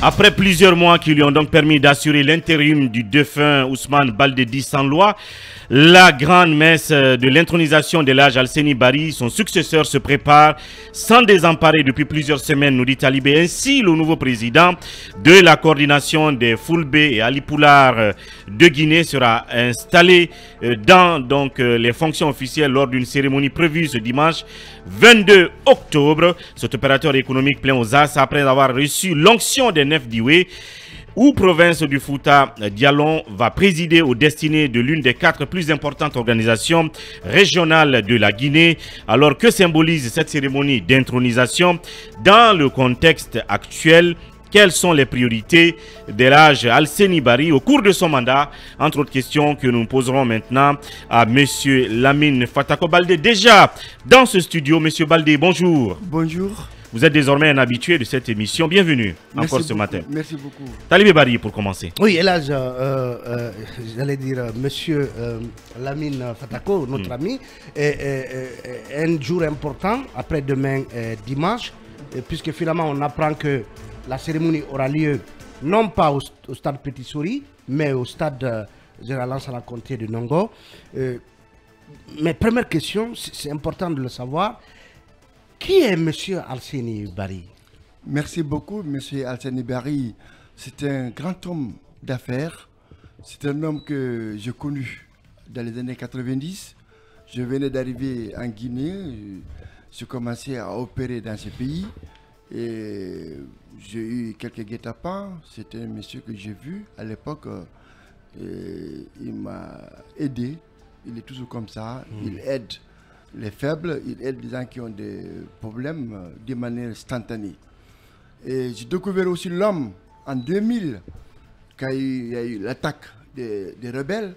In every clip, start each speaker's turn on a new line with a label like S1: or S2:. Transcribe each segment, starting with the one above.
S1: Après plusieurs mois qui lui ont donc permis d'assurer l'intérim du défunt Ousmane Baldedi sans loi, la grande messe de l'intronisation de l'âge Alseni Bari, son successeur, se prépare sans désemparer depuis plusieurs semaines, nous dit Talibé. Ainsi, le nouveau président de la coordination des Fulbe et Alipoulard de Guinée sera installé dans les fonctions officielles lors d'une cérémonie prévue ce dimanche 22 octobre. Cet opérateur économique plein aux as après avoir reçu l'onction des Nef d'Iwe, où province du Fouta, Dialon va présider aux destinées de l'une des 4 plus importantes organisations régionales de la Guinée. Alors que symbolise cette cérémonie d'intronisation dans le contexte actuel? Quelles sont les priorités de l'âge Alseni Bari au cours de son mandat? Entre autres questions que nous poserons maintenant à M. Lamine Fatako Baldé. Déjà dans ce studio, M. Baldé, bonjour.
S2: Bonjour.
S1: Vous êtes désormais un habitué de cette émission. Bienvenue encore ce matin.
S2: Merci beaucoup.
S1: Talibé Bari pour commencer.
S3: Oui, et là, j'allais dire, monsieur Lamine Fatako, notre ami, un jour important, après-demain, dimanche, puisque finalement on apprend que la cérémonie aura lieu non pas au stade Petit Souris, mais au stade Général Lansana Conté de Nongo. Mais première question, c'est important de le savoir. Qui est M. Alseni Bari?
S2: Merci beaucoup, M. Alseni Bari. C'est un grand homme d'affaires. C'est un homme que j'ai connu dans les années 90. Je venais d'arriver en Guinée. J'ai commencé à opérer dans ce pays. Et j'ai eu quelques guet-apens. C'était un monsieur que j'ai vu à l'époque. Il m'a aidé. Il est toujours comme ça. Il aide les faibles, il aide les gens qui ont des problèmes de manière instantanée. Et j'ai découvert aussi l'homme en 2000, quand il y a eu l'attaque des rebelles.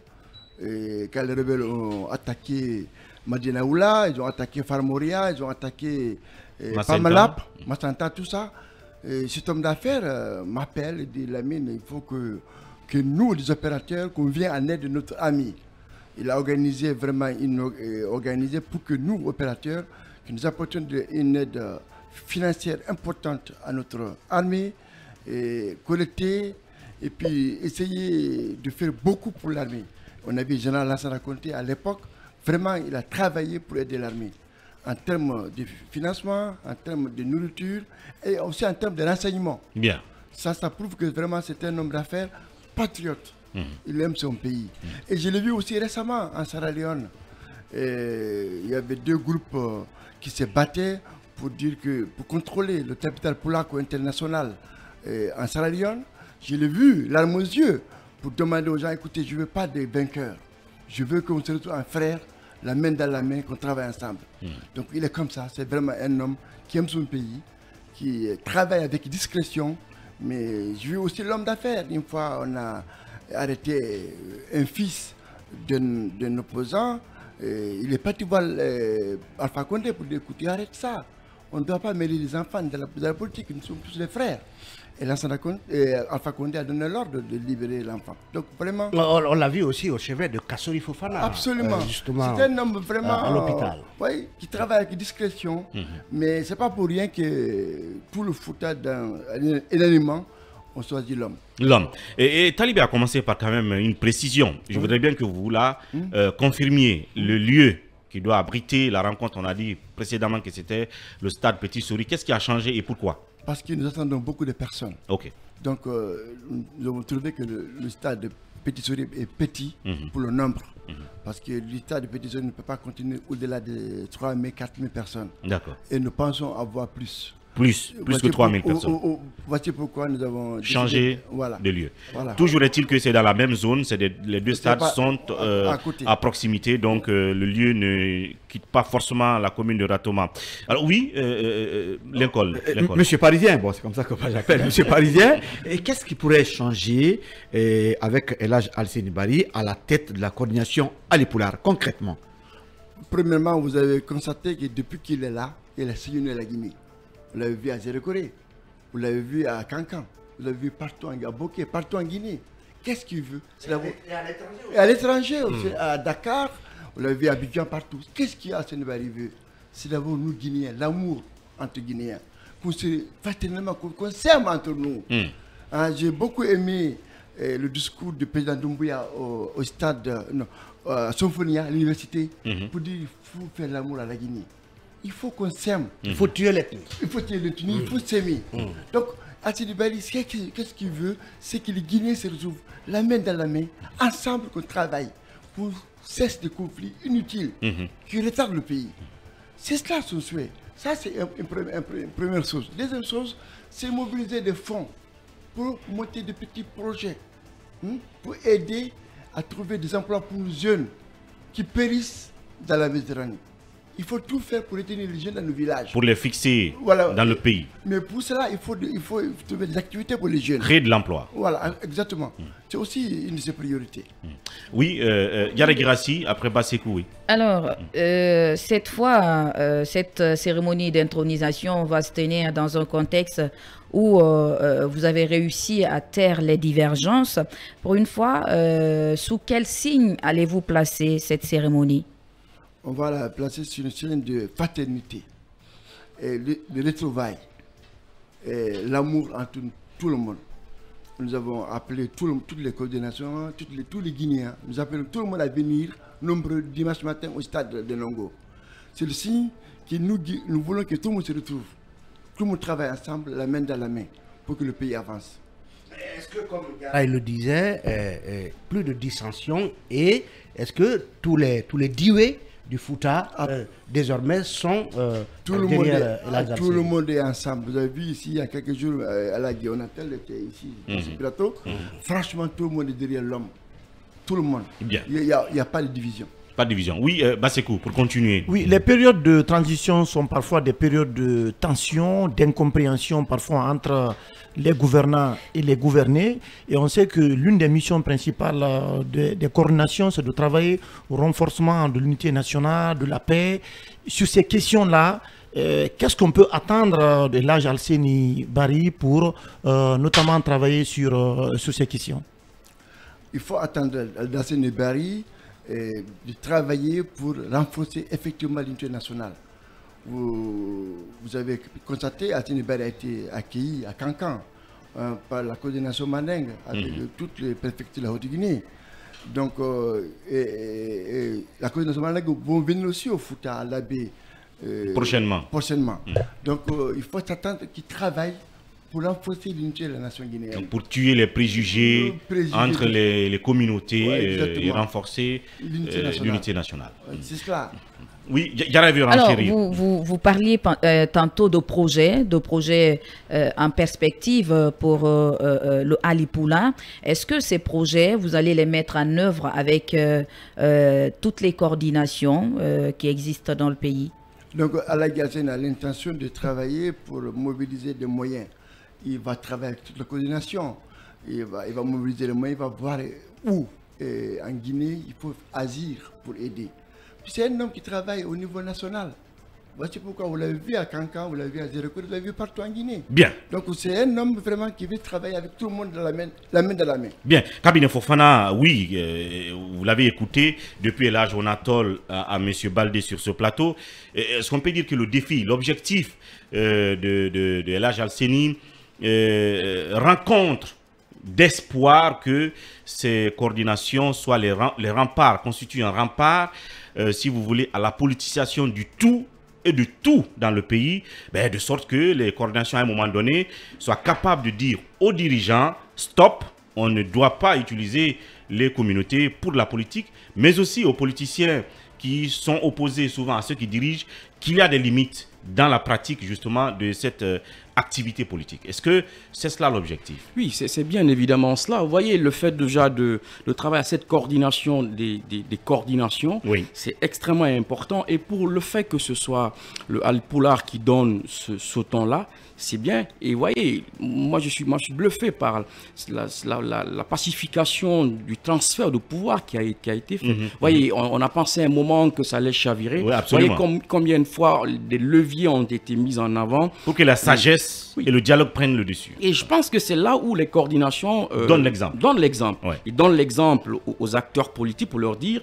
S2: Et quand les rebelles ont attaqué Madina Oula, ils ont attaqué Farmoria, ils ont attaqué Pamalap, Massanta, tout ça. Et cet homme d'affaires m'appelle et dit: Lamine, il faut que nous, les opérateurs, qu'on vienne en aide de notre ami. Il a organisé vraiment organisé pour que nous, opérateurs, que nous apportions une aide financière importante à notre armée, et collecter et puis essayer de faire beaucoup pour l'armée. On avait le général Lansana Conté à l'époque, vraiment il a travaillé pour aider l'armée en termes de financement, en termes de nourriture et aussi en termes de renseignement.
S1: Bien.
S2: Ça prouve que vraiment c'est un homme d'affaires patriote. Il aime son pays. Et je l'ai vu aussi récemment en Sierra Leone. Il y avait 2 groupes qui se battaient pour contrôler le capital Polaco international en Sierra Leone. Je l'ai vu, larmes aux yeux, pour demander aux gens: écoutez, je ne veux pas des vainqueurs. Je veux qu'on se retrouve en frères, la main dans la main, qu'on travaille ensemble. Donc il est comme ça. C'est vraiment un homme qui aime son pays, qui travaille avec discrétion. Mais je veux aussi l'homme d'affaires. Une fois, on a arrêté un fils d'un opposant. Il est parti voir Alpha Condé pour dire: écoutez, arrête ça. On ne doit pas mêler les enfants de la politique, nous sommes tous des frères. Et Alpha Condé a donné l'ordre de libérer l'enfant. Donc vraiment...
S3: On l'a vu aussi au chevet de Kassori Fofana.
S2: Absolument.
S3: Justement,
S2: c'est un homme vraiment...
S3: à l'hôpital.
S2: Oui, qui travaille avec discrétion. Mais ce n'est pas pour rien que tout le Fouta, énormément, on choisit l'homme.
S1: L'homme. Et Talibé a commencé par quand même une précision. Je voudrais bien que vous là confirmiez le lieu qui doit abriter la rencontre. On a dit précédemment que c'était le stade Petit Souris. Qu'est-ce qui a changé et pourquoi?
S2: Parce que nous attendons beaucoup de personnes.
S1: Ok.
S2: Donc nous avons trouvé que le stade de Petit Souris est petit pour le nombre. Parce que le stade de Petit Souris ne peut pas continuer au-delà de 3 000, 4 000 personnes. D'accord. Et nous pensons avoir plus. Plus que 3 000 personnes. Voici pourquoi nous avons
S1: changé de lieu.
S2: Voilà.
S1: Toujours est-il que c'est dans la même zone, les 2 stades sont à proximité, donc le lieu ne quitte pas forcément la commune de Ratoma. Alors oui, Lincoln.
S4: Monsieur Parisien, bon, c'est comme ça que j'appelle Monsieur Parisien. Et qu'est-ce qui pourrait changer avec l'âge Alseni Bari à la tête de la coordination Alipoulard, concrètement?
S2: Premièrement, vous avez constaté que depuis qu'il est là, il a sillonné la Guinée. Vous l'avez vu à Zérekoré, vous l'avez vu à Cancan, vous l'avez vu partout en Gaboké, partout en Guinée. Qu'est-ce qu'il veut? Et à l'étranger aussi, à Dakar, vous l'avez vu à Abidjan, partout. Qu'est-ce qu'il y a à Sénégal? C'est d'abord nous Guinéens, l'amour entre Guinéens, qu'on se fraternellement, qu'on s'aime entre nous. J'ai beaucoup aimé le discours du président Doumbouya au stade Symphonia, à l'université, pour dire qu'il faut faire l'amour à la Guinée. Il faut qu'on s'aime.
S3: Il faut tuer l'ethnie.
S2: Il faut tuer l'ethnie, il faut s'aimer. Donc, Alceni Bari, qu'est-ce qu'il veut? C'est que les Guinéens se retrouvent la main dans la main, ensemble qu'on travaille pour cesser des conflits inutiles qui retardent le pays. C'est cela son souhait. Ça, c'est une première chose. Deuxième chose, c'est mobiliser des fonds pour monter des petits projets, pour aider à trouver des emplois pour les jeunes qui périssent dans la Méditerranée. Il faut tout faire pour retenir les jeunes dans nos villages.
S1: Pour les fixer dans le pays.
S2: Mais pour cela, il faut trouver des activités pour les jeunes.
S1: Créer de l'emploi.
S2: Voilà, exactement. C'est aussi une de ses priorités.
S1: Oui, Yara Girassi, après Bassekou, oui.
S5: Alors, cette fois, cette cérémonie d'intronisation va se tenir dans un contexte où vous avez réussi à taire les divergences. Pour une fois, sous quel signe allez-vous placer cette cérémonie?
S2: On va la placer sur une scène de fraternité, de retrouvailles, l'amour entre tout le monde. Nous avons appelé toutes les coordinations, tous les Guinéens, nous appelons tout le monde à venir, nombreux, dimanche matin au stade de Longo. C'est le signe que nous voulons que tout le monde se retrouve, tout le monde travaille ensemble, la main dans la main, pour que le pays avance.
S3: Est-ce que, comme il le disait, plus de dissensions, et est-ce que tous les dioués du Fouta, désormais, sont
S2: tout le monde est ensemble. Vous avez vu ici, il y a quelques jours, à la Guillaunatel était ici, sur ce plateau. Franchement, tout le monde est derrière l'homme. Tout le monde.
S1: Bien.
S2: Il n'y a pas de division.
S1: Pas de division. Oui, Bassekou, pour continuer.
S6: Oui, les périodes de transition sont parfois des périodes de tension, d'incompréhension, parfois entre les gouvernants et les gouvernés. Et on sait que l'une des missions principales des coordinations, c'est de travailler au renforcement de l'unité nationale, de la paix. Sur ces questions-là, qu'est-ce qu'on peut attendre de l'âge Alceni Bari pour notamment travailler sur ces questions?
S2: Il faut attendre d'Alceni Bari de travailler pour renforcer effectivement l'unité nationale. Vous avez constaté, Alceni Bari a été accueilli à Cancan par la coordination Mandingue avec toutes les préfectures de la Haute-Guinée. Donc, la coordination Mandingue vont venir aussi au Fouta, à l'Abbé.
S1: Prochainement.
S2: Donc, il faut s'attendre qu'ils travaillent pour renforcer l'unité de la nation guinéenne. Donc
S1: pour tuer les préjugés entre les communautés et renforcer l'unité nationale.
S2: C'est cela.
S1: Oui, alors
S5: vous parliez tantôt de projets en perspective pour le Alipoula. Est-ce que ces projets, vous allez les mettre en œuvre avec toutes les coordinations qui existent dans le pays?
S2: Donc, Alagi Alceni a l'intention de travailler pour mobiliser des moyens. Il va travailler avec toute la coordination. Il va mobiliser les moyens, il va voir où en Guinée il faut agir pour aider. C'est un homme qui travaille au niveau national. Voici pourquoi vous l'avez vu à Cancan, vous l'avez vu à Zérekou, vous l'avez vu partout en Guinée.
S1: Bien.
S2: Donc c'est un homme vraiment qui veut travailler avec tout le monde la main dans la main.
S1: Bien. Cabinet Fofana, oui, vous l'avez écouté depuis l'âge on attole à M. Baldé sur ce plateau. Est-ce qu'on peut dire que le défi, l'objectif de l'âge Alceni rencontre d'espoir que ces coordinations soient les remparts, constituent un rempart, si vous voulez, à la politisation du tout et de tout dans le pays, de sorte que les coordinations à un moment donné soient capables de dire aux dirigeants, stop, on ne doit pas utiliser les communautés pour la politique, mais aussi aux politiciens qui sont opposés souvent à ceux qui dirigent, qu'il y a des limites dans la pratique justement de cette activité politique. Est-ce que c'est cela l'objectif?
S7: Oui, c'est bien évidemment cela. Vous voyez, le fait déjà de travailler à cette coordination des coordinations, oui, c'est extrêmement important. Et pour le fait que ce soit le Alipoula qui donne ce temps-là, c'est bien. Et vous voyez, moi je suis bluffé par la pacification du transfert de pouvoir qui a été fait. Vous voyez, on a pensé un moment que ça allait chavirer.
S1: Oui, absolument.
S7: Vous voyez combien de fois des leviers ont été mis en avant.
S1: Pour que la sagesse et le dialogue prennent le dessus.
S7: Et je pense que c'est là où les coordinations
S1: donnent l'exemple.
S7: Ouais. Ils donnent l'exemple aux acteurs politiques pour leur dire,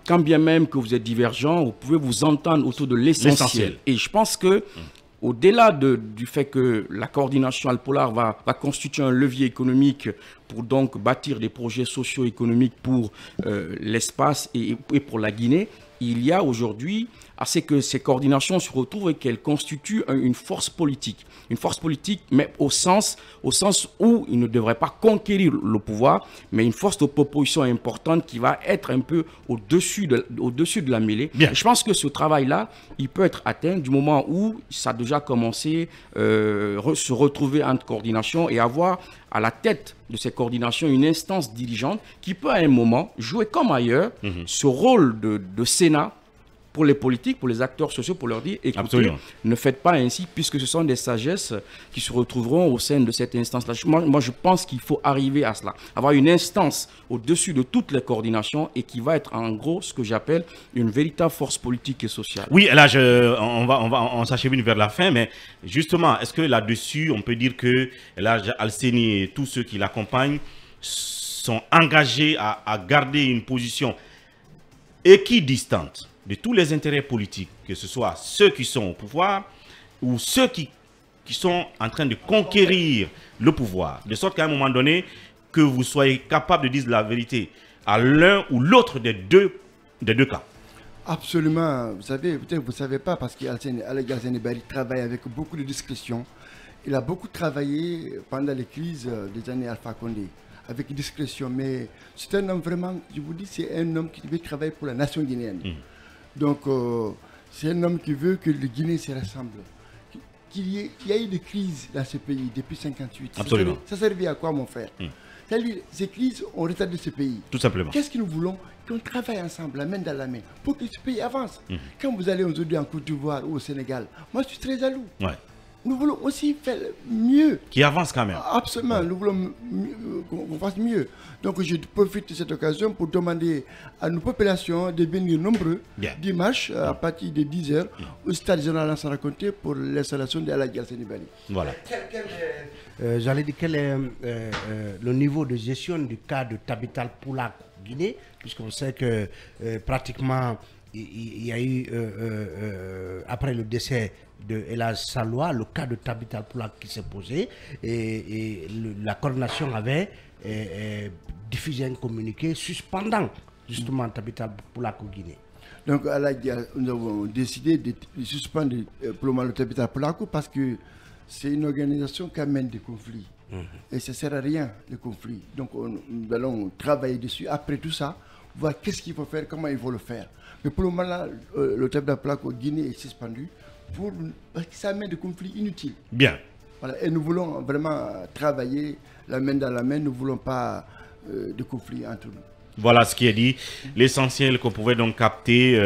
S7: quand bien même que vous êtes divergents, vous pouvez vous entendre autour de l'essentiel. Et je pense que au-delà du fait que la coordination alpulaar va constituer un levier économique pour donc bâtir des projets socio-économiques pour l'espace et pour la Guinée, il y a aujourd'hui assez que ces coordinations se retrouvent et qu'elles constituent une force politique. Une force politique, mais au sens où il ne devrait pas conquérir le pouvoir, mais une force de proposition importante qui va être un peu au-dessus de la mêlée. Je pense que ce travail-là, il peut être atteint du moment où ça a déjà commencé se retrouver en coordination et avoir à la tête de ces coordinations une instance dirigeante qui peut à un moment jouer comme ailleurs ce rôle de Sénat pour les politiques, pour les acteurs sociaux, pour leur dire, écoutez, ne faites pas ainsi, puisque ce sont des sagesses qui se retrouveront au sein de cette instance-là. Moi, je pense qu'il faut arriver à cela, avoir une instance au-dessus de toutes les coordinations et qui va être en gros ce que j'appelle une véritable force politique et sociale. Oui, là, on s'achemine vers la fin, mais justement, est-ce que là-dessus, on peut dire que l'Elhadj Alseni et tous ceux qui l'accompagnent sont engagés à garder une position équidistante de tous les intérêts politiques, que ce soit ceux qui sont au pouvoir ou ceux qui sont en train de conquérir le pouvoir, de sorte qu'à un moment donné, que vous soyez capable de dire la vérité à l'un ou l'autre des deux cas. Absolument. Vous savez, peut-être vous ne savez pas, parce qu'Elhadj Alseni Bari travaille avec beaucoup de discrétion. Il a beaucoup travaillé pendant les crises des années Alpha Condé, avec discrétion, mais c'est un homme vraiment, je vous dis, c'est un homme qui veut travailler pour la nation guinéenne. Donc, c'est un homme qui veut que le Guinée se rassemble. Qu'il y ait eu des crises dans ce pays depuis 1958. Absolument. Ça servait à quoi, mon frère? Ces crises ont retardé ce pays. Tout simplement. Qu'est-ce que nous voulons? Qu'on travaille ensemble, la main dans la main, pour que ce pays avance. Quand vous allez aujourd'hui en Côte d'Ivoire ou au Sénégal, moi je suis très jaloux. Ouais. Nous voulons aussi faire mieux. Qui avance quand même. Absolument, nous voulons qu'on fasse mieux. Donc je profite de cette occasion pour demander à nos populations de venir nombreux dimanche à partir de 10h au stade général Lansana Conté pour l'installation de Elhadj Alseni Bari. Voilà.
S3: J'allais dire quel est le niveau de gestion du cas de Tabit Alpulaar Guinée, puisqu'on sait que pratiquement il y a eu, après le décès de Elhadj Salloa, le cas de Tabit Alpulaar qui s'est posé et la coordination avait diffusé un communiqué suspendant justement Tabit Alpulaar au Guinée. Donc nous avons décidé de suspendre pour le moment le Tabit Alpulaar parce que c'est une organisation qui amène des conflits. Et ça ne sert à rien, les conflits. Donc nous allons travailler dessus. Après tout ça, voir qu'est-ce qu'il faut faire, comment il faut le faire. Mais pour le moment, là, le Tabit Alpulaar au Guinée est suspendu parce que ça amène des conflits inutiles. Bien. Voilà. Et nous voulons vraiment travailler la main dans la main. Nous ne voulons pas de conflits entre nous. Voilà ce qui est dit. L'essentiel qu'on pouvait donc capter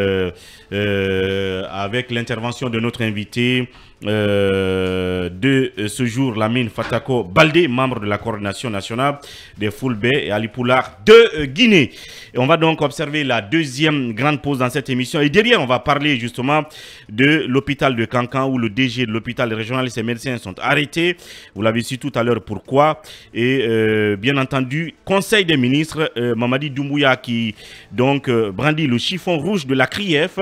S3: avec l'intervention de notre invité de ce jour, Lamine Fatako Baldé, membre de la coordination nationale des Fulbe et Alpulaar de Guinée. Et on va donc observer la deuxième grande pause dans cette émission. Et derrière, on va parler justement de l'hôpital de Kankan où le DG de l'hôpital régional et ses médecins sont arrêtés. Vous l'avez su tout à l'heure pourquoi. Et bien entendu, Conseil des ministres, Mamadi Doumbouya qui donc brandit le chiffon rouge de la CRIEF,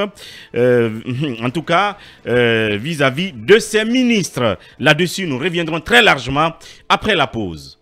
S3: en tout cas vis-à-vis de ses ministres. Là-dessus, nous reviendrons très largement après la pause.